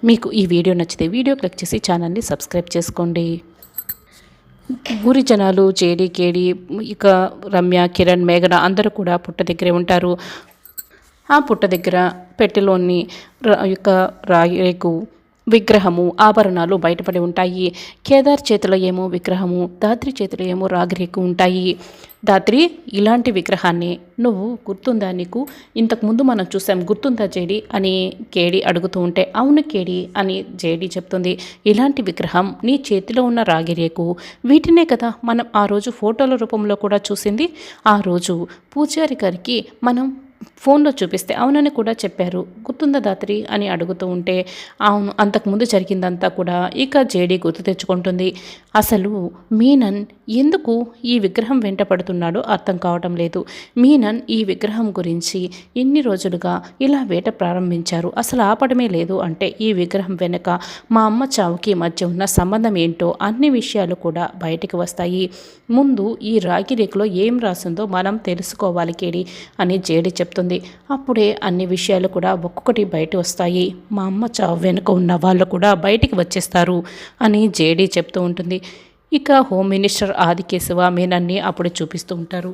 మీకు ఈ వీడియో నచ్చితే వీడియో క్లిక్ చేసి ఛానల్ని సబ్స్క్రైబ్ చేసుకోండి. ఊరి జనాలు జేడి కేడి ఇక రమ్య కిరణ్ మేఘన అందరూ కూడా పుట్ట దగ్గరే ఉంటారు. ఆ పుట్ట దగ్గర పెట్టెలోని యొక్క రాగిరేకు విగ్రహము ఆభరణాలు బయటపడి ఉంటాయి. కేదార్ చేతిలో ఏమో విగ్రహము, దాత్రి చేతిలో ఏమో రాగిరేకు ఉంటాయి. దాత్రి, ఇలాంటి విగ్రహాన్ని నువ్వు గుర్తుందా? నీకు ఇంతకుముందు మనం చూసాం, గుర్తుందా జేడి అని కేడి అడుగుతూ ఉంటే, అవును కేడి అని జేడి చెప్తుంది. ఇలాంటి విగ్రహం నీ చేతిలో ఉన్న రాగిరేకు వీటినే కదా మనం ఆ రోజు ఫోటోల రూపంలో కూడా చూసింది. ఆ రోజు పూజారి గారికి మనం ఫోన్లో చూపిస్తే అవునని కూడా చెప్పారు, గుర్తుందా దాత్రి అని అడుగుతూ ఉంటే, అవును, అంతకుముందు జరిగిందంతా కూడా ఇక జేడీ గుర్తు తెచ్చుకుంటుంది. అసలు మీనన్ ఎందుకు ఈ విగ్రహం వెంట పడుతున్నాడో అర్థం కావటం లేదు. మీనన్ ఈ విగ్రహం గురించి ఎన్ని రోజులుగా ఇలా వేట ప్రారంభించారు, అసలు ఆపడమే లేదు అంటే ఈ విగ్రహం వెనుక మా అమ్మ చావుకి మధ్య ఉన్న సంబంధం ఏంటో అన్ని విషయాలు కూడా బయటికి వస్తాయి. ముందు ఈ రాగి రేకులో ఏం రాసిందో మనం తెలుసుకోవాలి కేడి అని జేడి చెప్తుంది. అప్పుడే అన్ని విషయాలు కూడా ఒక్కొక్కటి బయట వస్తాయి. మా అమ్మ చావు వెనుక ఉన్న వాళ్ళు కూడా బయటికి వచ్చేస్తారు అని జేడీ చెప్తూ ఉంటుంది. ఇక హోమ్ మినిస్టర్ ఆదికేశవ మీనన్ని అప్పుడు చూపిస్తూ ఉంటారు.